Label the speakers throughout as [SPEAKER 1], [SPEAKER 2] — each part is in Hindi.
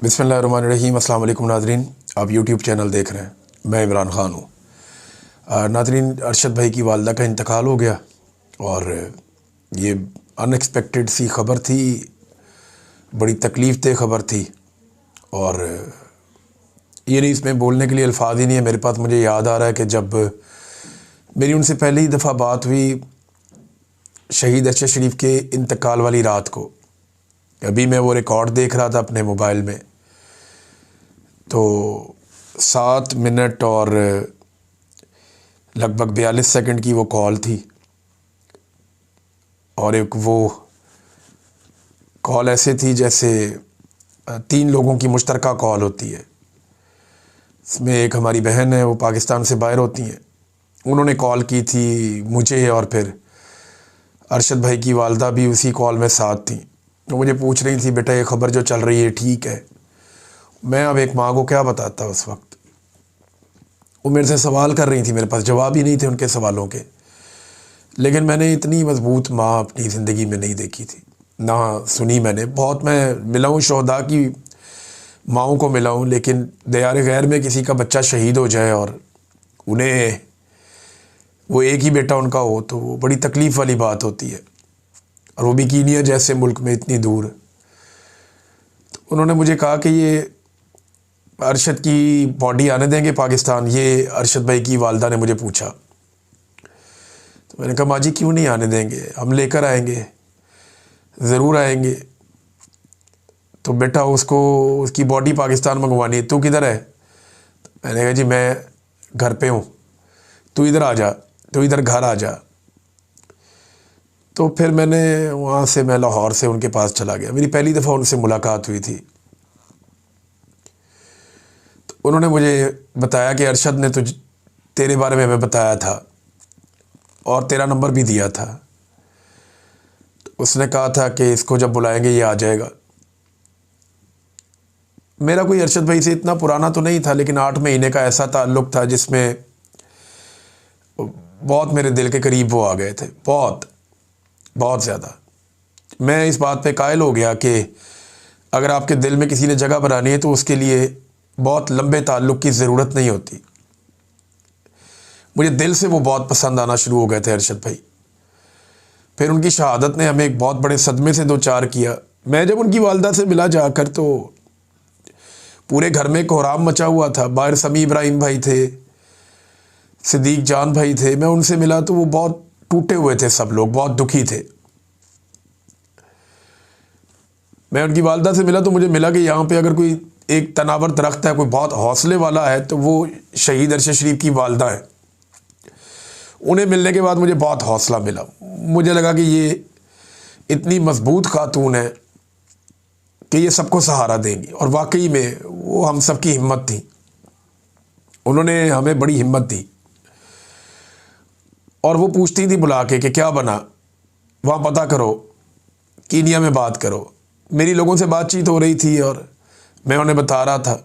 [SPEAKER 1] बिस्मिल्लाहिर्रहमानिर्रहीम। अस्सलाम वालेकुम नाज़रीन, आप यूट्यूब चैनल देख रहे हैं। मैं इमरान ख़ान हूँ। नाज़रीन, अरशद भाई की वालदा का इंतकाल हो गया और ये अनएक्सपेक्टेड सी ख़बर थी, बड़ी तकलीफ़ दह ख़बर थी और ये नहीं, इसमें बोलने के लिए अल्फाज ही नहीं है मेरे पास। मुझे याद आ रहा है कि जब मेरी उनसे पहली दफ़ा बात हुई शहीद अरशद शरीफ के इंतकाल वाली रात को, अभी मैं वो रिकॉर्ड देख रहा था अपने मोबाइल में, तो 7 मिनट और लगभग 42 सेकंड की वो कॉल थी और एक वो कॉल ऐसे थी जैसे 3 लोगों की मुश्तरका कॉल होती है। इसमें एक हमारी बहन है, वो पाकिस्तान से बाहर होती हैं, उन्होंने कॉल की थी मुझे और फिर अरशद भाई की वालदा भी उसी कॉल में साथ थी। तो मुझे पूछ रही थी, बेटा ये ख़बर जो चल रही है ठीक है? मैं अब एक माँ को क्या बताता उस वक्त। वो मेरे से सवाल कर रही थी, मेरे पास जवाब ही नहीं थे उनके सवालों के। लेकिन मैंने इतनी मजबूत माँ अपनी ज़िंदगी में नहीं देखी थी, ना सुनी मैंने। बहुत मैं मिला हूँ, शोहदा की माँओं को मिला हूँ, लेकिन दयार गैर में किसी का बच्चा शहीद हो जाए और उन्हें वो एक ही बेटा उनका हो तो वो बड़ी तकलीफ़ वाली बात होती है, और वो भी कीनिया जैसे मुल्क में इतनी दूर। तो उन्होंने मुझे कहा कि ये अरशद की बॉडी आने देंगे पाकिस्तान? ये अरशद भाई की वालदा ने मुझे पूछा। तो मैंने कहा, माँ जी क्यों नहीं आने देंगे, हम लेकर आएंगे, ज़रूर आएंगे। तो बेटा उसको उसकी बॉडी पाकिस्तान मंगवानी है, तू किधर है? तो मैंने कहा, जी मैं घर पे हूँ, तू इधर आ जा, तू इधर घर आ जा। तो फिर मैंने वहाँ से, मैं लाहौर से उनके पास चला गया। मेरी पहली दफ़ा उनसे मुलाकात हुई थी। तो उन्होंने मुझे बताया कि अरशद ने तेरे बारे में हमें बताया था और तेरा नंबर भी दिया था। तो उसने कहा था कि इसको जब बुलाएंगे ये आ जाएगा। मेरा कोई अरशद भाई से इतना पुराना तो नहीं था, लेकिन 8 महीने का ऐसा ताल्लुक़ था जिसमें बहुत मेरे दिल के करीब वो आ गए थे, बहुत बहुत ज़्यादा। मैं इस बात पे कायल हो गया कि अगर आपके दिल में किसी ने जगह बनानी है तो उसके लिए बहुत लंबे ताल्लुक़ की ज़रूरत नहीं होती। मुझे दिल से वो बहुत पसंद आना शुरू हो गए थे अरशद भाई। फिर उनकी शहादत ने हमें एक बहुत बड़े सदमे से दो चार किया। मैं जब उनकी वालदा से मिला जाकर तो पूरे घर में कोहराम मचा हुआ था। बाहर समी इब्राहिम भाई थे, सिद्दीक जान भाई थे। मैं उनसे मिला तो वो बहुत टूटे हुए थे, सब लोग बहुत दुखी थे। मैं उनकी वालदा से मिला तो मुझे मिला कि यहाँ पे अगर कोई एक तनावर दरख्त है, कोई बहुत हौसले वाला है, तो वो शहीद अरशद शरीफ की वालदा है। उन्हें मिलने के बाद मुझे बहुत हौसला मिला। मुझे लगा कि ये इतनी मजबूत खातून है कि ये सबको सहारा देंगी, और वाकई में वो हम सब की हिम्मत थी। उन्होंने हमें बड़ी हिम्मत दी और वो पूछती थी बुला के कि क्या बना, वहाँ पता करो, कीनिया में बात करो। मेरी लोगों से बातचीत हो रही थी और मैं उन्हें बता रहा था।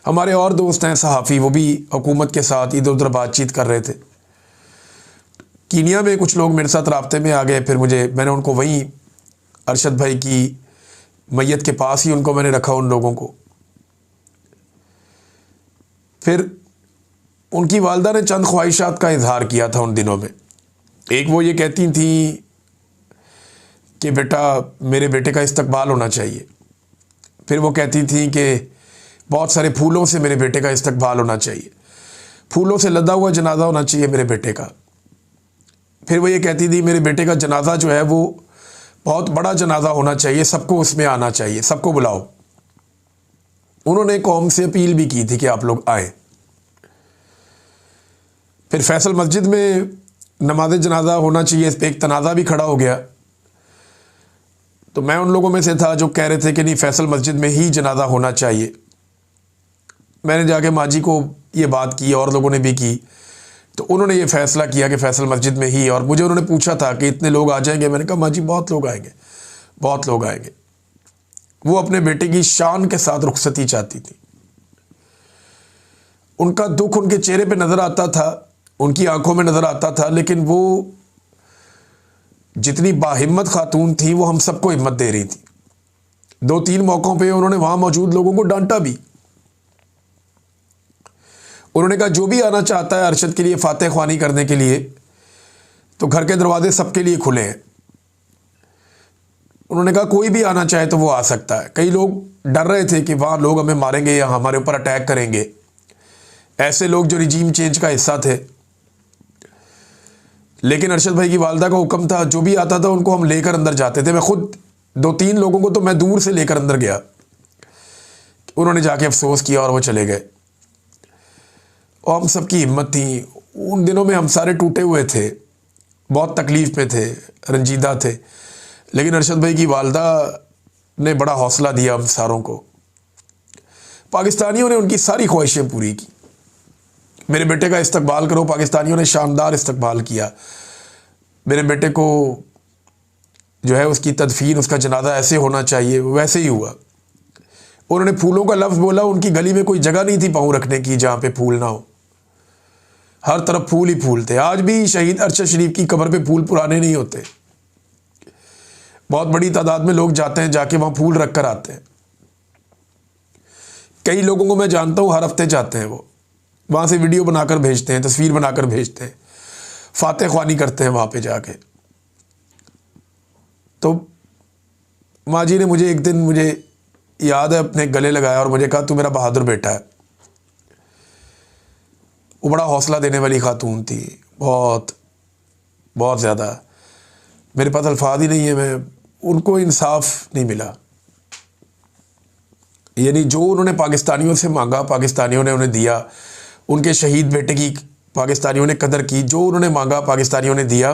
[SPEAKER 1] हमारे और दोस्त हैं सहाफ़ी, वो भी हुकूमत के साथ इधर उधर बातचीत कर रहे थे। कीनिया में कुछ लोग मेरे साथ राब्ते में आ गए। फिर मैंने उनको वहीं अरशद भाई की मैयत के पास ही उनको मैंने रखा, उन लोगों को। फिर उनकी वालदा ने चंद ख्वाहिशात का इजहार किया था उन दिनों में। एक, वो ये कहती थी कि बेटा मेरे बेटे का इस्तकबाल होना चाहिए। फिर वो कहती थी कि बहुत सारे फूलों से मेरे बेटे का इस्तकबाल होना चाहिए, फूलों से लदा हुआ जनाजा होना चाहिए मेरे बेटे का। फिर वो ये कहती थी मेरे बेटे का जनाजा जो है वो बहुत बड़ा जनाजा होना चाहिए, सबको उसमें आना चाहिए, सबको बुलाओ। उन्होंने कौम से अपील भी की थी कि आप लोग आए। फिर फैसल मस्जिद में नमाज जनाजा होना चाहिए, इस पर एक तनाज़ा भी खड़ा हो गया। तो मैं उन लोगों में से था जो कह रहे थे कि नहीं, फैसल मस्जिद में ही जनाजा होना चाहिए। मैंने जाके माँ जी को ये बात की और लोगों ने भी की, तो उन्होंने ये फ़ैसला किया कि फ़ैसल मस्जिद में ही। और मुझे उन्होंने पूछा था कि इतने लोग आ जाएंगे? मैंने कहा, माँ जी बहुत लोग आएंगे, बहुत लोग आएंगे। वो अपने बेटे की शान के साथ रुखसती चाहती थी। उनका दुख उनके चेहरे पे नज़र आता था, उनकी आंखों में नज़र आता था, लेकिन वो जितनी बाहिम्मत खातून थी वो हम सबको हिम्मत दे रही थी। 2-3 मौक़ों पे उन्होंने वहाँ मौजूद लोगों को डांटा भी। उन्होंने कहा जो भी आना चाहता है अरशद के लिए फातह ख्वानी करने के लिए, तो घर के दरवाजे सबके लिए खुले हैं। उन्होंने कहा कोई भी आना चाहे तो वो आ सकता है। कई लोग डर रहे थे कि वहाँ लोग हमें मारेंगे या हमारे ऊपर अटैक करेंगे, ऐसे लोग जो रिजीम चेंज का हिस्सा थे। लेकिन अरशद भाई की वालदा का हुक्म था, जो भी आता था उनको हम लेकर अंदर जाते थे। मैं खुद 2-3 लोगों को तो मैं दूर से लेकर अंदर गया, उन्होंने जाके अफसोस किया और वो चले गए। और हम सबकी हिम्मत थी। उन दिनों में हम सारे टूटे हुए थे, बहुत तकलीफ़ में थे, रंजीदा थे, लेकिन अरशद भाई की वालदा ने बड़ा हौसला दिया हम सारों को। पाकिस्तानियों ने उनकी सारी ख्वाहिशें पूरी की। मेरे बेटे का इस्तकबाल करो, पाकिस्तानियों ने शानदार इस्तकबाल किया। मेरे बेटे को जो है उसकी तदफीन, उसका जनाजा ऐसे होना चाहिए, वैसे ही हुआ। उन्होंने फूलों का लफ्ज़ बोला, उनकी गली में कोई जगह नहीं थी पाँव रखने की जहाँ पे फूल ना हो, हर तरफ फूल ही फूल थे। आज भी शहीद अरशद शरीफ की कब्र पे फूल पुराने नहीं होते, बहुत बड़ी तादाद में लोग जाते हैं, जाके वहाँ फूल रख कर आते हैं। कई लोगों को मैं जानता हूँ, हर हफ्ते जाते हैं, वो वहाँ से वीडियो बनाकर भेजते हैं, तस्वीर बनाकर भेजते हैं, फातह ख्वानी करते हैं वहाँ पे जाके। तो माँ जी ने मुझे एक दिन, मुझे याद है, अपने गले लगाया और मुझे कहा तू मेरा बहादुर बेटा है। वो बड़ा हौसला देने वाली खातून थी, बहुत बहुत ज़्यादा। मेरे पास अल्फाज ही नहीं है, मैं उनको इंसाफ नहीं मिला। यानी जो उन्होंने पाकिस्तानियों से मांगा, पाकिस्तानियों ने उन्हें दिया। उनके शहीद बेटे की पाकिस्तानियों ने कदर की, जो उन्होंने मांगा पाकिस्तानियों ने दिया।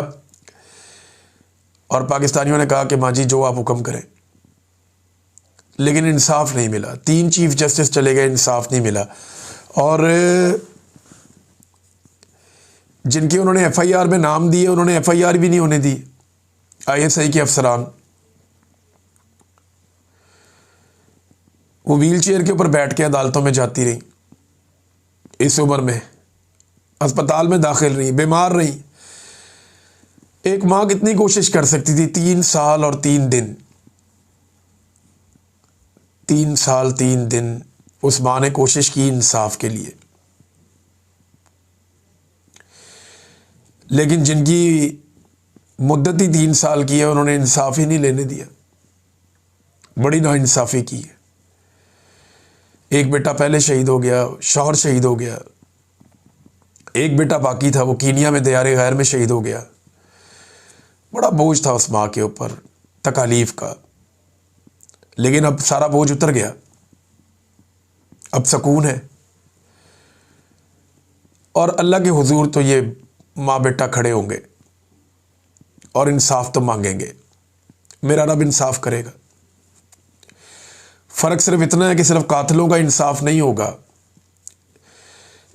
[SPEAKER 1] और पाकिस्तानियों ने कहा कि माँ जी जो आप हुक्म करें, लेकिन इंसाफ नहीं मिला। 3 चीफ जस्टिस चले गए, इंसाफ नहीं मिला। और जिनके उन्होंने एफआईआर में नाम दिए, उन्होंने एफआईआर भी नहीं होने दी। आईएसआई के अफसरान, वो व्हील चेयर के ऊपर बैठ के अदालतों में जाती रही, इस उम्र में अस्पताल में दाखिल रही, बीमार रही। एक माँ कितनी कोशिश कर सकती थी? 3 साल और 3 दिन, 3 साल 3 दिन उस माँ ने कोशिश की इंसाफ के लिए। लेकिन जिनकी मुद्दत ही 3 साल की है, उन्होंने इंसाफ ही नहीं लेने दिया। बड़ी नाइंसाफ़ी की है। एक बेटा पहले शहीद हो गया, शौहर शहीद हो गया। एक बेटा बाकी था, वो कीनिया में दयारे गैर में शहीद हो गया। बड़ा बोझ था उस माँ के ऊपर, तकालीफ का। लेकिन अब सारा बोझ उतर गया, अब सुकून है। और अल्लाह के हुजूर तो ये माँ बेटा खड़े होंगे और इंसाफ तो मांगेंगे। मेरा रब इंसाफ करेगा। फ़र्क सिर्फ इतना है कि सिर्फ कातिलों का इंसाफ नहीं होगा।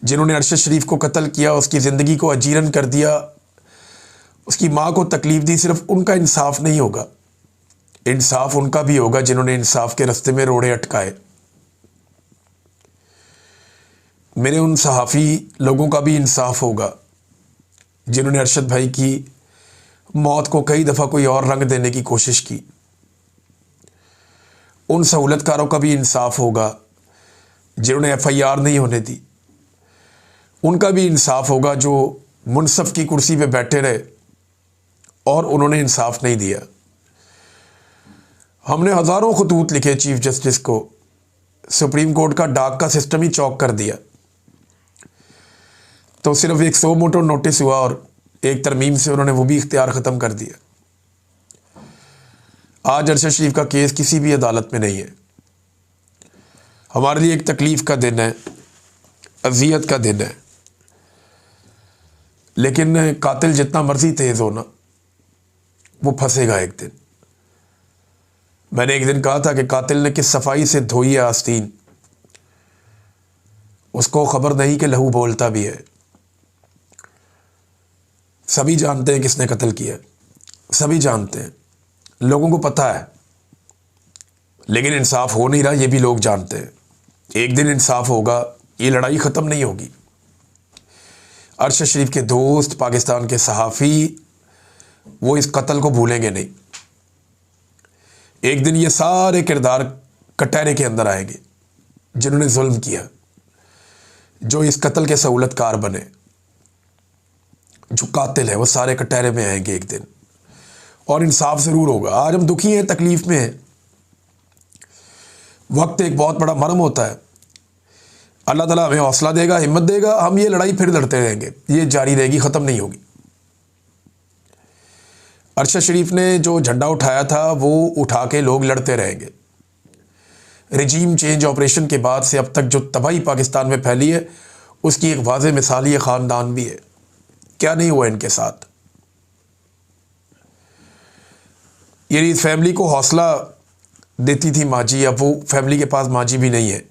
[SPEAKER 1] जिन्होंने अरशद शरीफ को कत्ल किया, उसकी ज़िंदगी को अजीरन कर दिया, उसकी माँ को तकलीफ़ दी, सिर्फ उनका इंसाफ नहीं होगा। इंसाफ उनका भी होगा जिन्होंने इंसाफ के रास्ते में रोड़े अटकाए। मेरे उन सहाफ़ी लोगों का भी इंसाफ होगा जिन्होंने अरशद भाई की मौत को कई दफ़ा कोई और रंग देने की कोशिश की। उन सहूलतकारों का भी इंसाफ होगा जिन्होंने एफआईआर नहीं होने दी। उनका भी इंसाफ होगा जो मुनसफ़ की कुर्सी पे बैठे रहे और उन्होंने इंसाफ नहीं दिया। हमने हज़ारों खतूत लिखे चीफ जस्टिस को, सुप्रीम कोर्ट का डाक का सिस्टम ही चौक कर दिया। तो सिर्फ एक 100 मोटो नोटिस हुआ और एक तरमीम से उन्होंने वो भी इख्तियार ख़त्म कर दिया। आज अरशद शरीफ का केस किसी भी अदालत में नहीं है। हमारे लिए एक तकलीफ़ का दिन है, अज़ियत का दिन है। लेकिन कातिल जितना मर्ज़ी तेज़ होना, वो फंसेगा एक दिन। मैंने एक दिन कहा था कि कातिल ने किस सफाई से धोई है आस्तीन, उसको ख़बर नहीं कि लहू बोलता भी है। सभी जानते हैं किसने कत्ल किया, सभी जानते हैं, लोगों को पता है, लेकिन इंसाफ हो नहीं रहा, ये भी लोग जानते हैं। एक दिन इंसाफ होगा, ये लड़ाई ख़त्म नहीं होगी। अरशद शरीफ के दोस्त, पाकिस्तान के सहाफ़ी, वो इस कत्ल को भूलेंगे नहीं। एक दिन ये सारे किरदार कटहरे के अंदर आएंगे जिन्होंने जुल्म किया, जो इस कत्ल के सहूलतकार बने, जो कातिल है, वो सारे कटहरे में आएंगे एक दिन, और इंसाफ ज़रूर होगा। आज हम दुखी हैं, तकलीफ़ में हैं। वक्त एक बहुत बड़ा मरम होता है। अल्लाह ताला हमें हौसला देगा, हिम्मत देगा, हम ये लड़ाई फिर लड़ते रहेंगे, ये जारी रहेगी, ख़त्म नहीं होगी। अरशद शरीफ ने जो झंडा उठाया था वो उठा के लोग लड़ते रहेंगे। रिजीम चेंज ऑपरेशन के बाद से अब तक जो तबाही पाकिस्तान में फैली है उसकी एक वाज़ेह मिसाल ये ख़ानदान भी है। क्या नहीं हुआ इनके साथ। ये इस फैमिली को हौसला देती थी माजी, अब वो फैमिली के पास माजी भी नहीं है।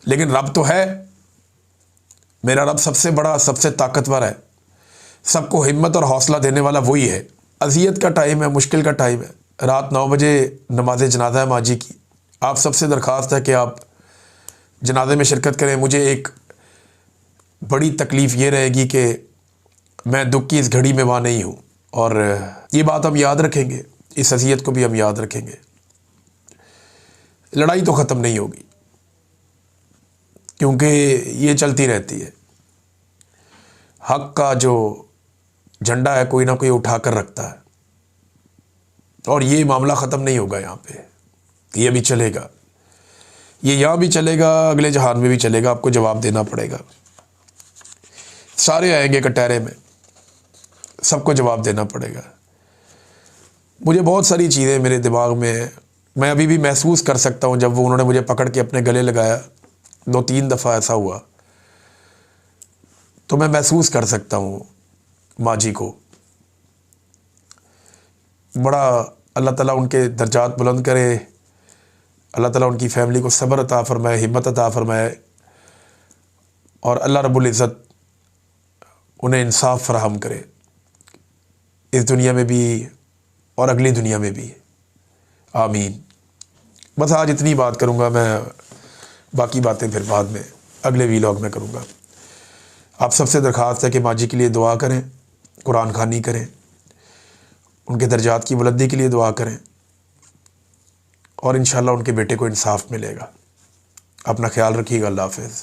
[SPEAKER 1] लेकिन रब तो है, मेरा रब सबसे बड़ा, सबसे ताकतवर है, सबको हिम्मत और हौसला देने वाला वही है। अज़ियत का टाइम है, मुश्किल का टाइम है। रात 9 बजे नमाज जनाजा है माजी की। आप सबसे दरख्वास्त है कि आप जनाजे में शिरकत करें। मुझे एक बड़ी तकलीफ़ ये रहेगी कि मैं दुख की इस घड़ी में वहाँ नहीं हूँ, और ये बात हम याद रखेंगे, इस अज़ियत को भी हम याद रखेंगे। लड़ाई तो ख़त्म नहीं होगी क्योंकि ये चलती रहती है। हक़ का जो झंडा है कोई ना कोई उठा कर रखता है, और ये मामला ख़त्म नहीं होगा। यहाँ पे ये भी चलेगा, ये यहाँ भी चलेगा, अगले जहान में भी चलेगा। आपको जवाब देना पड़ेगा। सारे आएंगे कटहरे में, सबको जवाब देना पड़ेगा। मुझे बहुत सारी चीज़ें मेरे दिमाग में हैं, मैं अभी भी महसूस कर सकता हूँ। जब वो उन्होंने मुझे पकड़ के अपने गले लगाया, 2-3 दफ़ा ऐसा हुआ, तो मैं महसूस कर सकता हूँ माजी को। बड़ा अल्लाह ताला उनके दर्जात बुलंद करे, अल्लाह ताला उनकी फ़ैमिली को सब्र अता फ़रमाए, हिम्मत अता फ़रमाए, और अल्लाह रब्बुल इज़्ज़त उन्हें इंसाफ फ़राहम करे, इस दुनिया में भी और अगली दुनिया में भी। आमीन। बस आज इतनी बात करूँगा मैं, बाकी बातें फिर बाद में अगले वीलॉग में करूँगा। आप सबसे दरख्वास्त है कि माजी के लिए दुआ करें, कुरान ख़वानी करें, उनके दर्जात की बुलंदी के लिए दुआ करें, और इंशाअल्लाह उनके बेटे को इंसाफ मिलेगा। अपना ख्याल रखिएगा। अल्लाह हाफ़िज़।